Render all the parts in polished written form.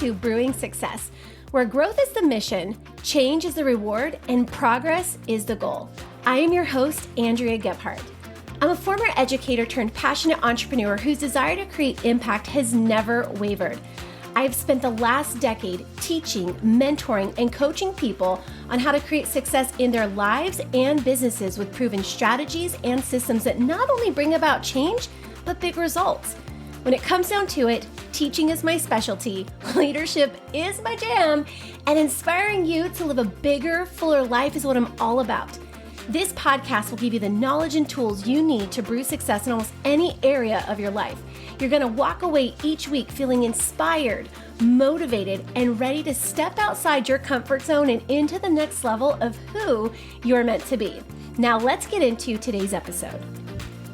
to Brewing Success, where growth is the mission, change is the reward, and progress is the goal. I am your host, Andrea Gebhardt. I'm a former educator turned passionate entrepreneur whose desire to create impact has never wavered. I've spent the last decade teaching, mentoring, and coaching people on how to create success in their lives and businesses with proven strategies and systems that not only bring about change, but big results. When it comes down to it, teaching is my specialty, leadership is my jam, and inspiring you to live a bigger, fuller life is what I'm all about. This podcast will give you the knowledge and tools you need to brew success in almost any area of your life. You're going to walk away each week feeling inspired, motivated, and ready to step outside your comfort zone and into the next level of who you're meant to be. Now let's get into today's episode.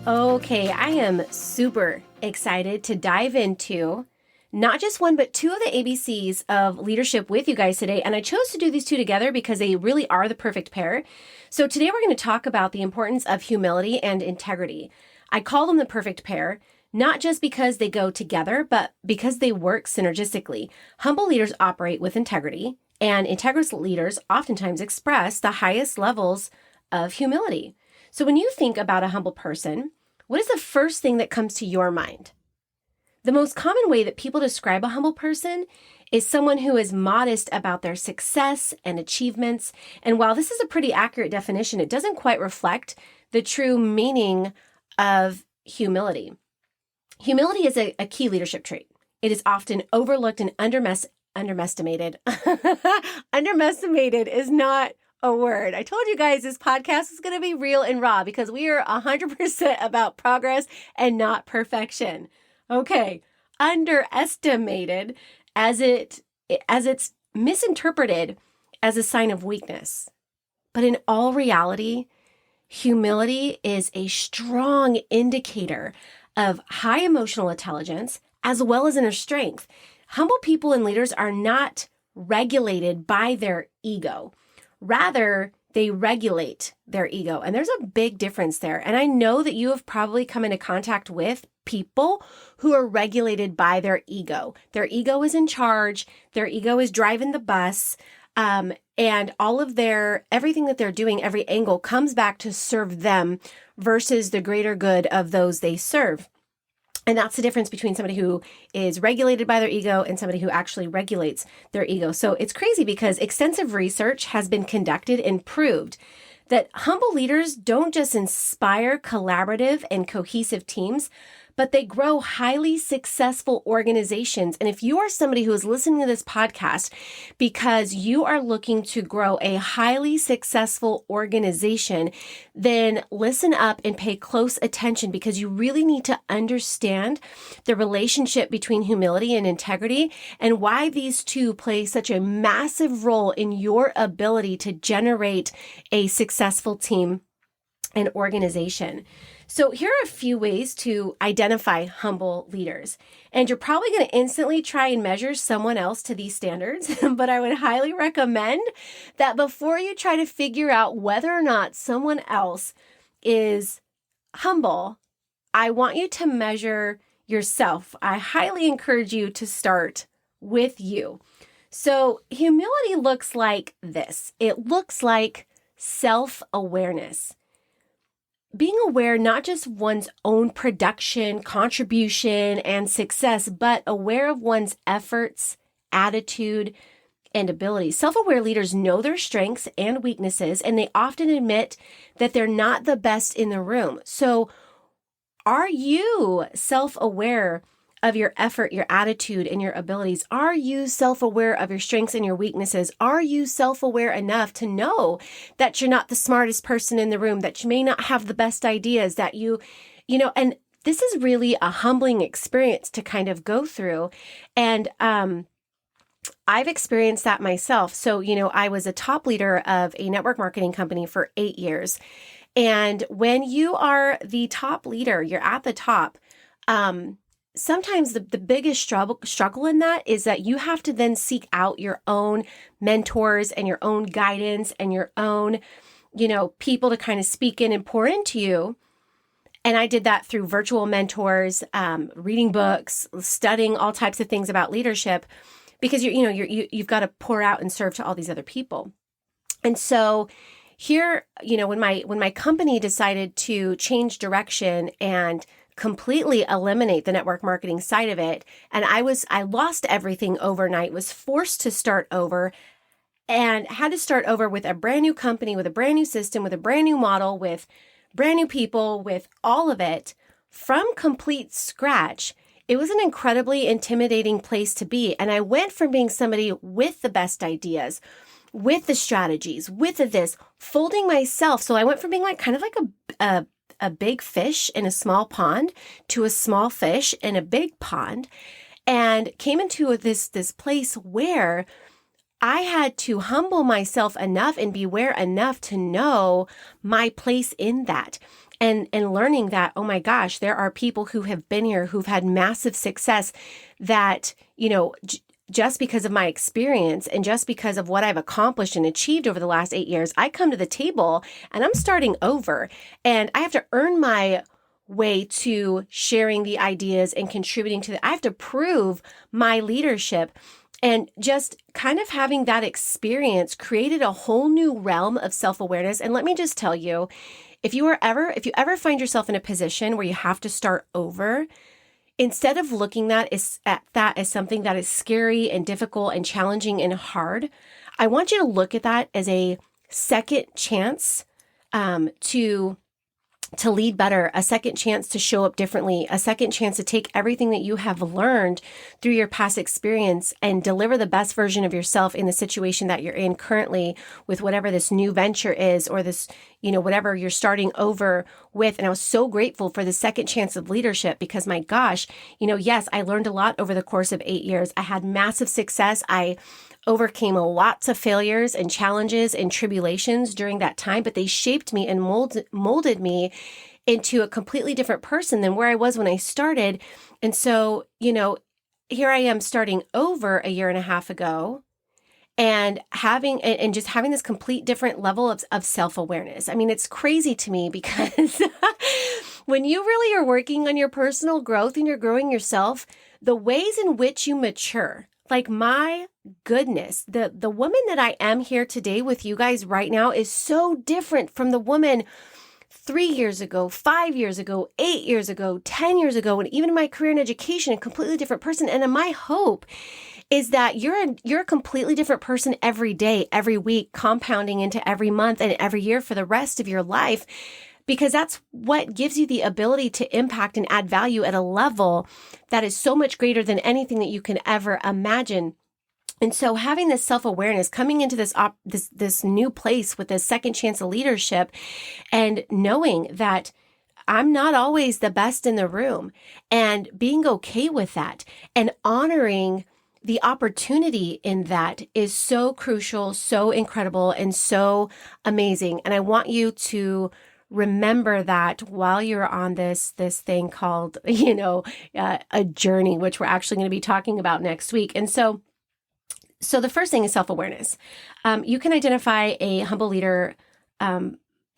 Okay, I am super excited to dive into not just one, but two of the ABCs of leadership with you guys today. And I chose to do these two together because they really are the perfect pair. So today we're going to talk about the importance of humility and integrity. I call them the perfect pair, not just because they go together, but because they work synergistically. Humble leaders operate with integrity, and integrous leaders oftentimes express the highest levels of humility. So when you think about a humble person, what is the first thing that comes to your mind? The most common way that people describe a humble person is someone who is modest about their success and achievements. And while this is a pretty accurate definition, it doesn't quite reflect the true meaning of humility. Humility is a key leadership trait. It is often overlooked and underestimated. Underestimated is not a word. I told you guys this podcast is going to be real and raw because we are 100% about progress and not perfection. Okay, underestimated as it's misinterpreted as a sign of weakness. But in all reality, humility is a strong indicator of high emotional intelligence as well as inner strength. Humble people and leaders are not regulated by their ego. Rather, they regulate their ego. And there's a big difference there. And I know that you have probably come into contact with people who are regulated by their ego. Their ego is in charge. Their ego is driving the bus. And all of everything that they're doing, every angle comes back to serve them versus the greater good of those they serve. And that's the difference between somebody who is regulated by their ego and somebody who actually regulates their ego. So it's crazy because extensive research has been conducted and proved that humble leaders don't just inspire collaborative and cohesive teams, but they grow highly successful organizations. And if you are somebody who is listening to this podcast because you are looking to grow a highly successful organization, then listen up and pay close attention because you really need to understand the relationship between humility and integrity and why these two play such a massive role in your ability to generate a successful team and organization. So here are a few ways to identify humble leaders. And you're probably going to instantly try and measure someone else to these standards, but I would highly recommend that before you try to figure out whether or not someone else is humble, I want you to measure yourself. I highly encourage you to start with you. So humility looks like this. It looks like self-awareness. Being aware not just one's own production, contribution, and success, but aware of one's efforts, attitude, and abilities. Self-aware leaders know their strengths and weaknesses, and they often admit that they're not the best in the room. So are you self-aware of your effort, your attitude, and your abilities? Are you self-aware of your strengths and your weaknesses? Are you self-aware enough to know that you're not the smartest person in the room, that you may not have the best ideas, that and this is really a humbling experience to kind of go through. And I've experienced that myself. So, I was a top leader of a network marketing company for 8 years. And when you are the top leader, you're at the top, sometimes the biggest struggle in that is that you have to then seek out your own mentors and your own guidance and your own, people to kind of speak in and pour into you. And I did that through virtual mentors, reading books, studying all types of things about leadership. because you've got to pour out and serve to all these other people. And so here, when my company decided to change direction and completely eliminate the network marketing side of it, and I lost everything overnight, was forced to start over, and had to start over with a brand new company, with a brand new system, with a brand new model, with brand new people, with all of it from complete scratch. It was an incredibly intimidating place to be. And I went from being somebody with the best ideas, with the strategies, with this, folding myself. So I went from being kind of like a big fish in a small pond to a small fish in a big pond, and came into this place where I had to humble myself enough and beware enough to know my place in that. And learning that, oh my gosh, there are people who have been here who've had massive success that, just because of my experience and just because of what I've accomplished and achieved over the last 8 years, I come to the table and I'm starting over, and I have to earn my way to sharing the ideas and contributing to I have to prove my leadership. And just kind of having that experience created a whole new realm of self-awareness. And let me just tell you, if you ever find yourself in a position where you have to start over, instead of looking at that as something that is scary and difficult and challenging and hard, I want you to look at that as a second chance to lead better, a second chance to show up differently, a second chance to take everything that you have learned through your past experience and deliver the best version of yourself in the situation that you're in currently with whatever this new venture is, or this, whatever you're starting over with. And I was so grateful for the second chance of leadership because my gosh, yes, I learned a lot over the course of 8 years. I had massive success. I overcame lots of failures and challenges and tribulations during that time, but they shaped me and molded me into a completely different person than where I was when I started. And so, here I am starting over a year and a half ago and just having this complete different level of self-awareness. I mean, it's crazy to me because when you really are working on your personal growth and you're growing yourself, the ways in which you mature, like my goodness, the woman that I am here today with you guys right now is so different from the woman 3 years ago, 5 years ago, 8 years ago, 10 years ago, and even in my career and education, a completely different person. And my hope is that you're a completely different person every day, every week, compounding into every month and every year for the rest of your life, because that's what gives you the ability to impact and add value at a level that is so much greater than anything that you can ever imagine. And so having this self-awareness, coming into this new place with this second chance of leadership, and knowing that I'm not always the best in the room, and being okay with that and honoring the opportunity in that is so crucial, so incredible, and so amazing. And I want you to remember that while you're on this thing called, a journey, which we're actually going to be talking about next week. And so the first thing is self-awareness. You can identify a humble leader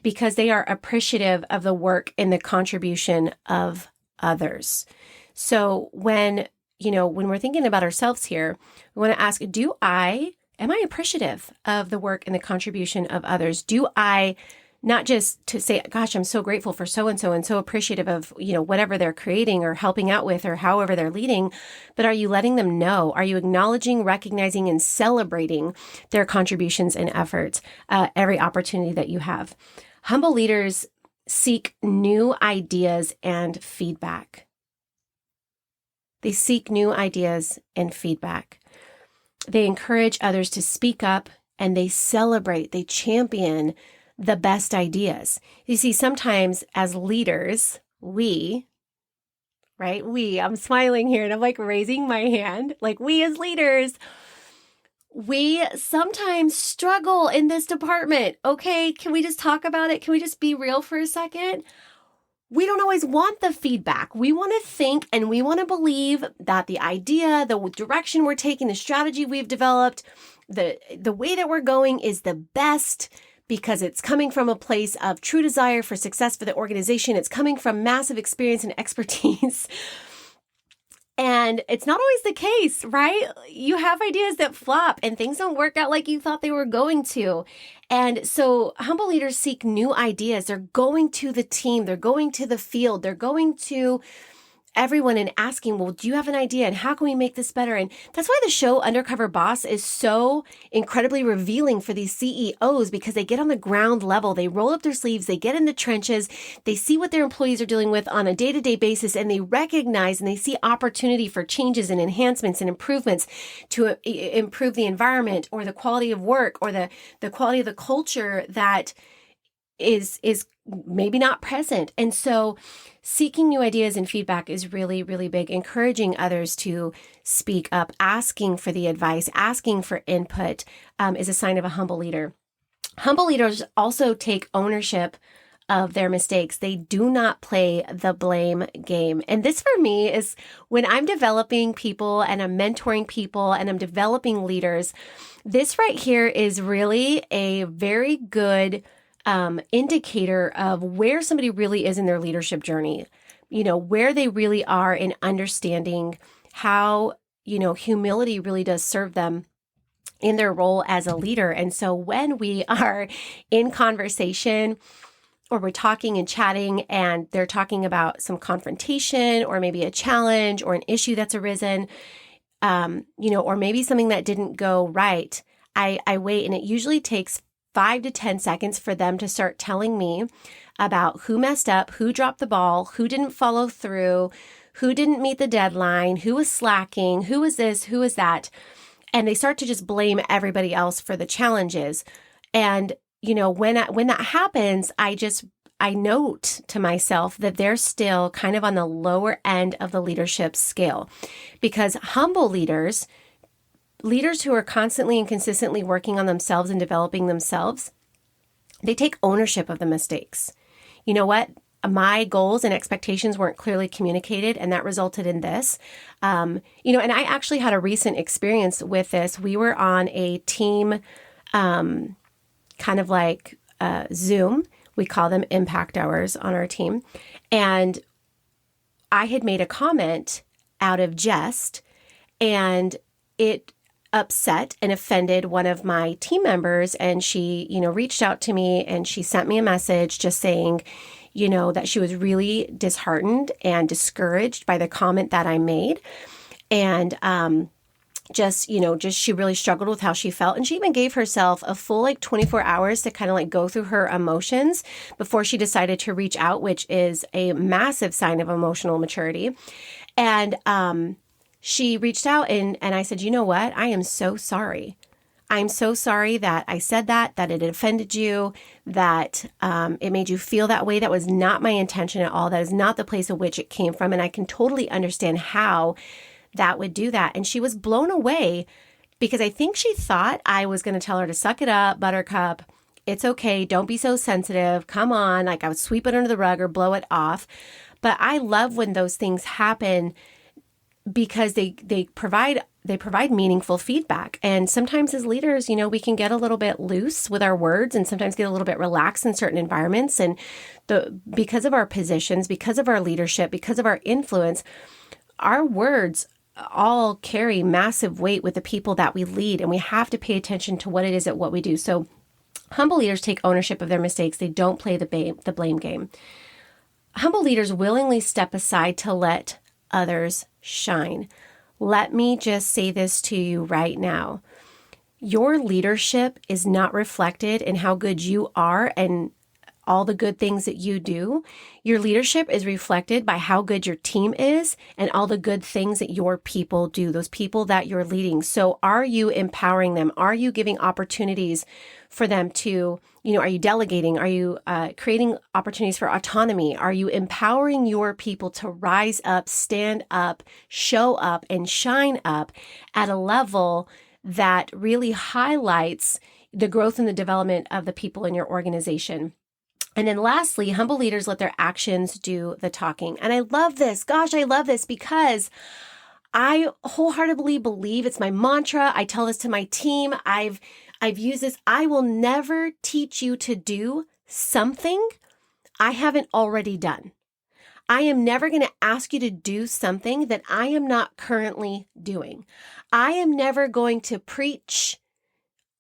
because they are appreciative of the work and the contribution of others. So when we're thinking about ourselves here, we want to ask, am I appreciative of the work and the contribution of others? Do I not just to say, gosh, I'm so grateful for so-and-so and so appreciative of, whatever they're creating or helping out with or however they're leading, but are you letting them know? Are you acknowledging, recognizing, and celebrating their contributions and efforts every opportunity that you have? Humble leaders seek new ideas and feedback. They seek new ideas and feedback. They encourage others to speak up, and they celebrate, they champion the best ideas. You see, sometimes as leaders, I'm smiling here and I'm raising my hand, we as leaders, we sometimes struggle in this department. Okay, can we just talk about it? Can we just be real for a second? We don't always want the feedback. We want to think and we want to believe that the idea, the direction we're taking, the strategy we've developed, the way that we're going is the best, because it's coming from a place of true desire for success for the organization. It's coming from massive experience and expertise. And it's not always the case, right? You have ideas that flop and things don't work out like you thought they were going to. And so humble leaders seek new ideas. They're going to the team. They're going to the field. They're going to everyone and asking, well, do you have an idea? And how can we make this better? And that's why the show Undercover Boss is so incredibly revealing for these CEOs, because they get on the ground level, they roll up their sleeves, they get in the trenches, they see what their employees are dealing with on a day-to-day basis, and they recognize and they see opportunity for changes and enhancements and improvements to improve the environment or the quality of work or the quality of the culture that is maybe not present. And so seeking new ideas and feedback is really, really big. Encouraging others to speak up, asking for the advice, asking for input is a sign of a humble leader. Humble leaders also take ownership of their mistakes. They do not play the blame game. And this for me is when I'm developing people and I'm mentoring people and I'm developing leaders, this right here is really a very good indicator of where somebody really is in their leadership journey, where they really are in understanding how, humility really does serve them in their role as a leader. And so when we are in conversation or we're talking and chatting and they're talking about some confrontation or maybe a challenge or an issue that's arisen, or maybe something that didn't go right, I wait, and it usually takes 5 to 10 seconds for them to start telling me about who messed up, who dropped the ball, who didn't follow through, who didn't meet the deadline, who was slacking, who was this, who was that. And they start to just blame everybody else for the challenges. And, when that happens, I note to myself that they're still kind of on the lower end of the leadership scale, because humble leaders who are constantly and consistently working on themselves and developing themselves, they take ownership of the mistakes. You know what? My goals and expectations weren't clearly communicated, and that resulted in this. And I actually had a recent experience with this. We were on a team, kind of like Zoom. We call them impact hours on our team. And I had made a comment out of jest, and it upset and offended one of my team members. And she, reached out to me and she sent me a message just saying, that she was really disheartened and discouraged by the comment that I made. And, she really struggled with how she felt. And she even gave herself a full 24 hours to kind of go through her emotions before she decided to reach out, which is a massive sign of emotional maturity. And, she reached out and I said, you know what? I am so sorry. I'm so sorry that I said that it offended you, that it made you feel that way. That was not my intention at all. That is not the place of which it came from. And I can totally understand how that would do that. And she was blown away because I think she thought I was going to tell her to suck it up, buttercup. It's okay. Don't be so sensitive. Come on. I would sweep it under the rug or blow it off. But I love when those things happen, because they provide meaningful feedback. And sometimes as leaders, we can get a little bit loose with our words and sometimes get a little bit relaxed in certain environments. And because of our positions, because of our leadership, because of our influence, our words all carry massive weight with the people that we lead. And we have to pay attention to what it is at what we do. So humble leaders take ownership of their mistakes. They don't play the blame game. Humble leaders willingly step aside to let others shine. Let me just say this to you right now. Your leadership is not reflected in how good you are and all the good things that you do. Your leadership is reflected by how good your team is and all the good things that your people do, those people that you're leading. So are you empowering them? Are you giving opportunities for them to, are you delegating? Are you creating opportunities for autonomy? Are you empowering your people to rise up, stand up, show up, and shine up at a level that really highlights the growth and the development of the people in your organization? And then lastly, humble leaders let their actions do the talking. And I love this. Gosh, I love this because I wholeheartedly believe, it's my mantra. I tell this to my team. I've used this. I will never teach you to do something I haven't already done. I am never going to ask you to do something that I am not currently doing. I am never going to preach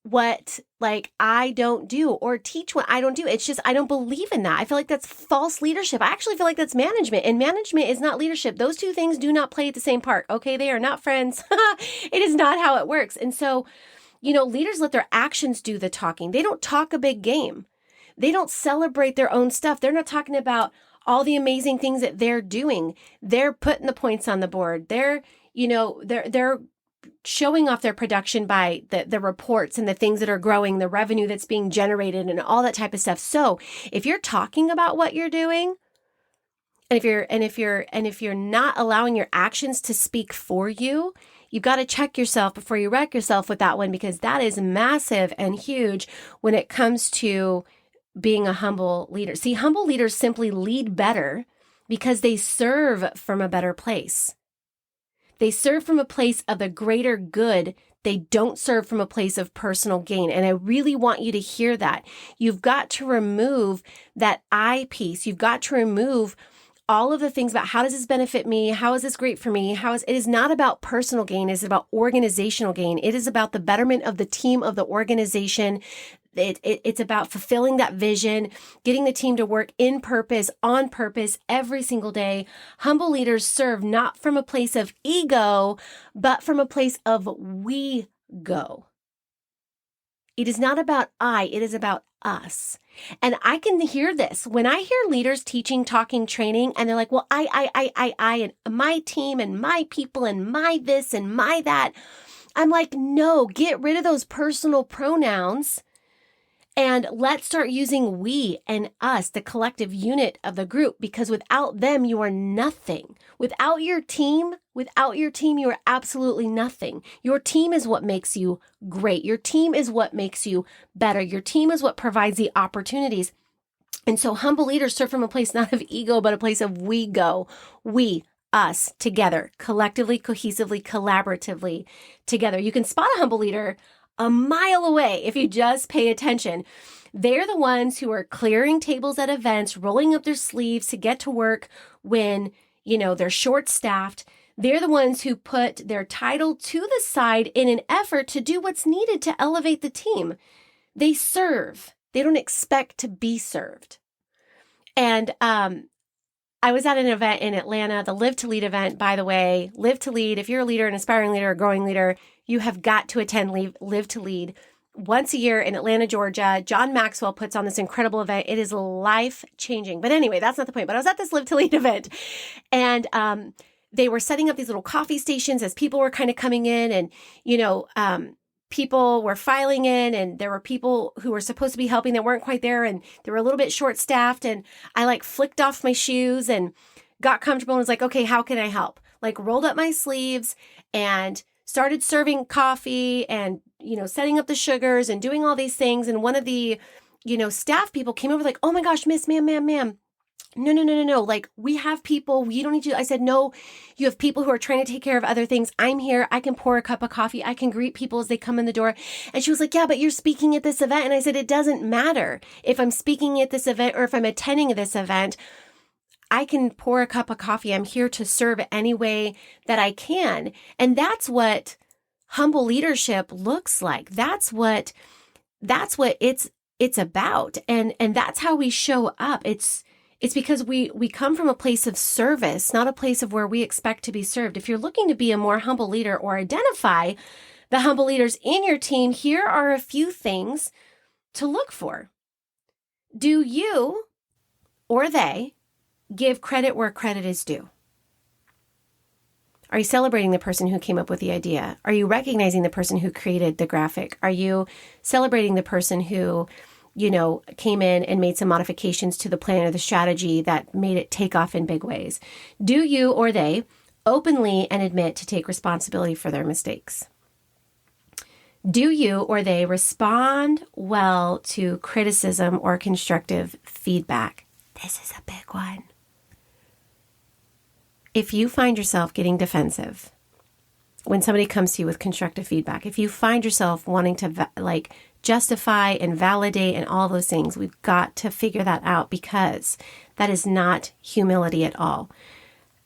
what I don't do or teach what I don't do. It's just, I don't believe in that. I feel like that's false leadership. I actually feel like that's management, and management is not leadership. Those two things do not play at the same part. Okay. They are not friends. It is not how it works. And so, leaders let their actions do the talking. They don't talk a big game. They don't celebrate their own stuff. They're not talking about all the amazing things that they're doing. They're putting the points on the board. They're showing off their production by the reports and the things that are growing, the revenue that's being generated and all that type of stuff. So if you're talking about what you're doing, and if you're not allowing your actions to speak for you, you've got to check yourself before you wreck yourself with that one, because that is massive and huge when it comes to being a humble leader. See, humble leaders simply lead better because they serve from a better place. They serve from a place of the greater good. They don't serve from a place of personal gain. And I really want you to hear that. You've got to remove that I piece. You've got to remove all of the things about how does this benefit me? How is this great for me? It is not about personal gain. It is about organizational gain. It is about the betterment of the team, of the organization. It's about fulfilling that vision, getting the team to work in purpose, on purpose, every single day. Humble leaders serve not from a place of ego, but from a place of we go. It is not about I, it is about us. And I can hear this when I hear leaders teaching, talking, training, and they're like, well, I, and my team and my people and my this and my that. I'm like, no, get rid of those personal pronouns. And let's start using we and us, the collective unit of the group, because without them, you are nothing. Without your team, you are absolutely nothing. Your team is what makes you great. Your team is what makes you better. Your team is what provides the opportunities. And so humble leaders serve from a place not of ego, but a place of we go, we, us, together, collectively, cohesively, collaboratively, together. You can spot a humble leader a mile away if you just pay attention. They're the ones who are clearing tables at events, rolling up their sleeves to get to work when, they're short-staffed. They're the ones who put their title to the side in an effort to do what's needed to elevate the team. They serve. They don't expect to be served. And I was at an event in Atlanta, the Live to Lead event, by the way. Live to Lead, if you're a leader, an aspiring leader, a growing leader, you have got to attend Live to Lead once a year in Atlanta, Georgia. John Maxwell puts on this incredible event. It is life-changing. But anyway, that's not the point. But I was at this Live to Lead event, and they were setting up these little coffee stations as people were kind of coming in, and, people were filing in, and there were people who were supposed to be helping that weren't quite there, and they were a little bit short-staffed, and I flicked off my shoes and got comfortable and was like, okay, how can I help? Rolled up my sleeves and started serving coffee and, setting up the sugars and doing all these things. And one of the, staff people came over oh my gosh, miss, ma'am. No. We have people. You don't need to. I said, no, you have people who are trying to take care of other things. I'm here. I can pour a cup of coffee. I can greet people as they come in the door. And she was like, yeah, but you're speaking at this event. And I said, it doesn't matter if I'm speaking at this event or if I'm attending this event. I can pour a cup of coffee. I'm here to serve any way that I can. And that's what humble leadership looks like. That's what it's about. And that's how we show up. It's because we come from a place of service, not a place of where we expect to be served. If you're looking to be a more humble leader or identify the humble leaders in your team, here are a few things to look for. Do you or they give credit where credit is due? Are you celebrating the person who came up with the idea? Are you recognizing the person who created the graphic? Are you celebrating the person who came in and made some modifications to the plan or the strategy that made it take off in big ways? Do you or they openly and admit to take responsibility for their mistakes? Do you or they respond well to criticism or constructive feedback? This is a big one. If you find yourself getting defensive when somebody comes to you with constructive feedback, if you find yourself wanting to justify and validate and all those things. We've got to figure that out because that is not humility at all.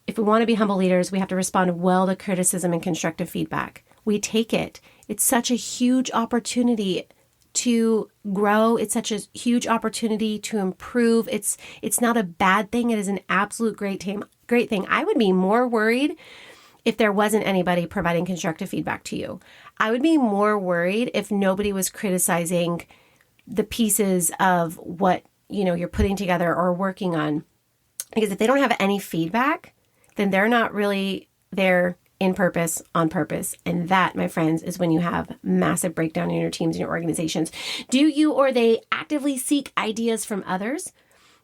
If we want to be humble leaders, we have to respond well to criticism and constructive feedback. We take it. It's such a huge opportunity to grow. It's such a huge opportunity to improve. It's not a bad thing. It is an absolute great thing. I would be more worried if there wasn't anybody providing constructive feedback to you. I would be more worried if nobody was criticizing the pieces of what, you're putting together or working on. Because if they don't have any feedback, then they're not really there on purpose. And that, my friends, is when you have massive breakdown in your teams and your organizations. Do you or they actively seek ideas from others?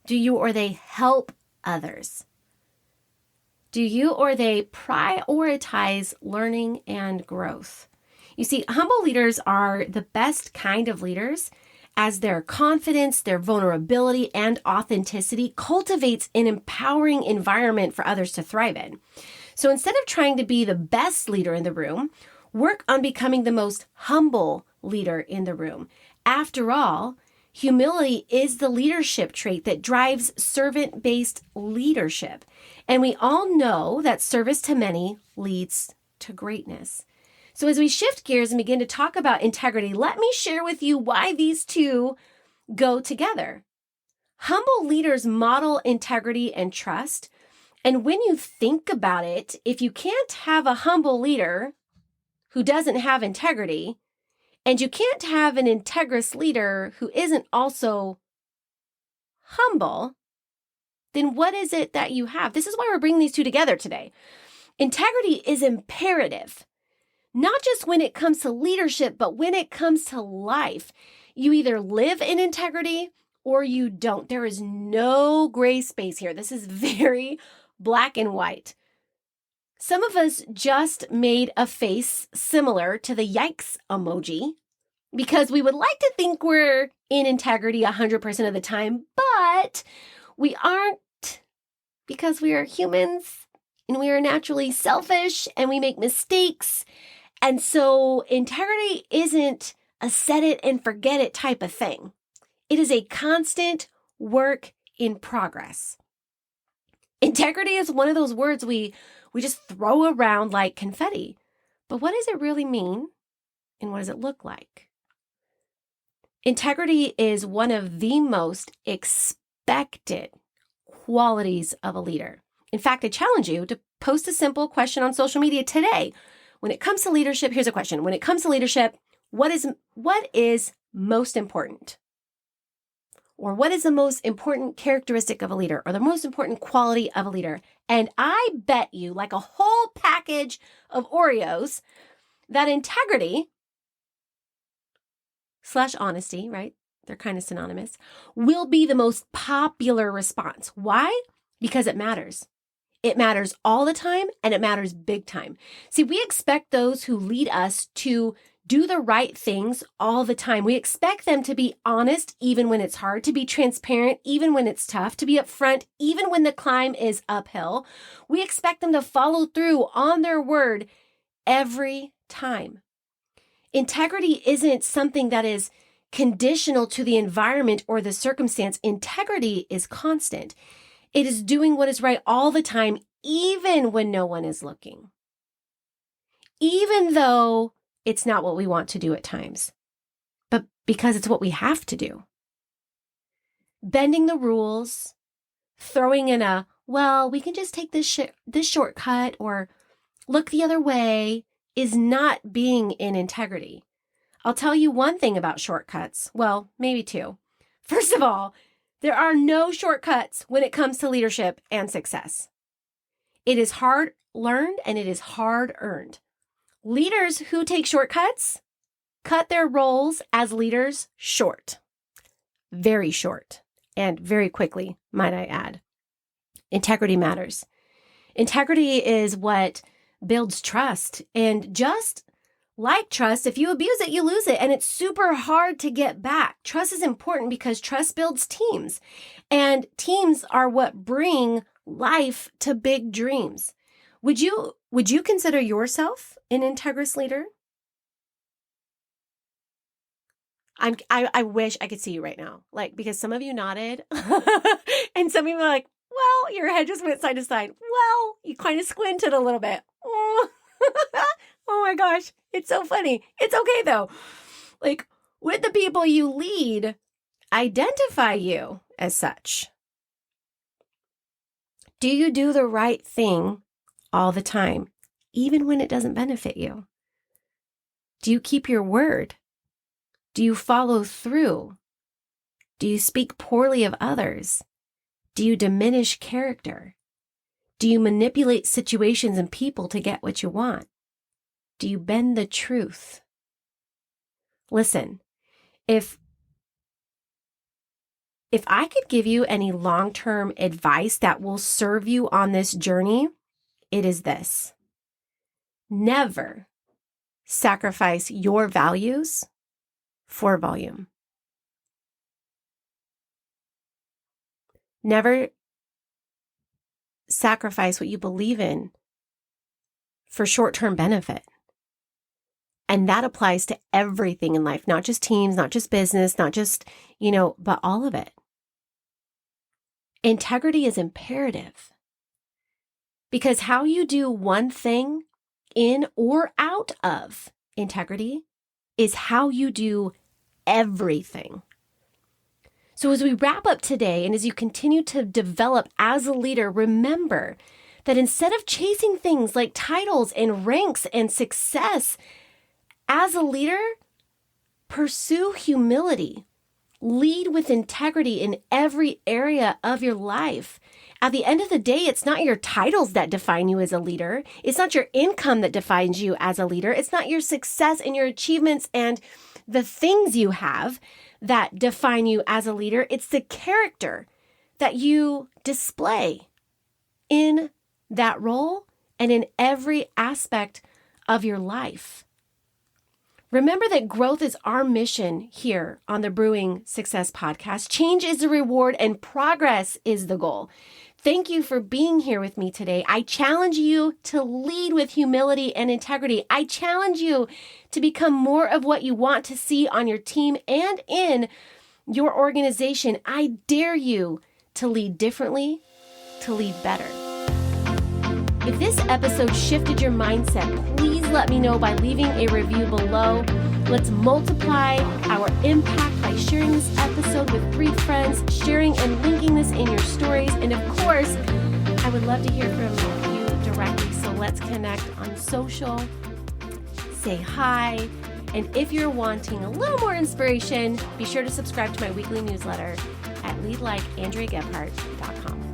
Do you or they help others? Do you or they prioritize learning and growth? You see, humble leaders are the best kind of leaders as their confidence, their vulnerability, and authenticity cultivates an empowering environment for others to thrive in. So instead of trying to be the best leader in the room, work on becoming the most humble leader in the room. After all, humility is the leadership trait that drives servant-based leadership. And we all know that service to many leads to greatness. So as we shift gears and begin to talk about integrity, let me share with you why these two go together. Humble leaders model integrity and trust. And when you think about it, if you can't have a humble leader who doesn't have integrity, and you can't have an integrous leader who isn't also humble, then what is it that you have? This is why we're bringing these two together today. Integrity is imperative. Not just when it comes to leadership, but when it comes to life. You either live in integrity or you don't. There is no gray space here. This is very black and white. Some of us just made a face similar to the yikes emoji because we would like to think we're in integrity 100% of the time, but we aren't because we are humans and we are naturally selfish and we make mistakes. And so integrity isn't a set it and forget it type of thing. It is a constant work in progress. Integrity is one of those words we just throw around like confetti. But what does it really mean? And what does it look like? Integrity is one of the most expected qualities of a leader. In fact, I challenge you to post a simple question on social media today. When it comes to leadership, here's a question. When it comes to leadership, what is most important? Or what is the most important characteristic of a leader or the most important quality of a leader? And I bet you, like a whole package of Oreos, that integrity / honesty, right? They're kind of synonymous, will be the most popular response. Why? Because it matters. It matters all the time and it matters big time. See, we expect those who lead us to do the right things all the time. We expect them to be honest even when it's hard, to be transparent even when it's tough, to be upfront even when the climb is uphill. We expect them to follow through on their word every time. Integrity isn't something that is conditional to the environment or the circumstance. Integrity is constant. It is doing what is right all the time, even when no one is looking. Even though it's not what we want to do at times, but because it's what we have to do. Bending the rules, throwing in we can just take this shortcut or look the other way is not being in integrity. I'll tell you one thing about shortcuts. Well, maybe two. First of all, there are no shortcuts when it comes to leadership and success. It is hard learned and it is hard earned. Leaders who take shortcuts cut their roles as leaders short. Very short and very quickly, might I add. Integrity matters. Integrity is what builds trust. And just like trust, if you abuse it, you lose it. And it's super hard to get back. Trust is important because trust builds teams. And teams are what bring life to big dreams. Would you consider yourself an integrous leader? I wish I could see you right now, like, because some of you nodded and some of you were like, well, your head just went side to side. Well, you kind of squinted a little bit. Oh, oh my gosh. It's so funny. It's okay though. Like, would the people you lead identify you as such? Do you do the right thing all the time, even when it doesn't benefit you? Do you keep your word? Do you follow through? Do you speak poorly of others? Do you diminish character? Do you manipulate situations and people to get what you want? Do you bend the truth? Listen, if I could give you any long-term advice that will serve you on this journey, it is this. Never sacrifice your values for volume. Never sacrifice what you believe in for short-term benefit. And that applies to everything in life, not just teams, not just business, not just, but all of it. Integrity is imperative because how you do one thing in or out of integrity is how you do everything. So as we wrap up today and as you continue to develop as a leader, remember that instead of chasing things like titles and ranks and success, as a leader, pursue humility. Lead with integrity in every area of your life. At the end of the day, it's not your titles that define you as a leader. It's not your income that defines you as a leader. It's not your success and your achievements and the things you have that define you as a leader. It's the character that you display in that role and in every aspect of your life. Remember that growth is our mission here on the Brewing Success Podcast. Change is the reward and progress is the goal. Thank you for being here with me today. I challenge you to lead with humility and integrity. I challenge you to become more of what you want to see on your team and in your organization. I dare you to lead differently, to lead better. If this episode shifted your mindset, please let me know by leaving a review below. Let's multiply our impact by sharing this episode with 3 friends, sharing and linking this in your stories. And of course, I would love to hear from you directly. So let's connect on social, say hi. And if you're wanting a little more inspiration, be sure to subscribe to my weekly newsletter at leadlikeandreagebhardt.com.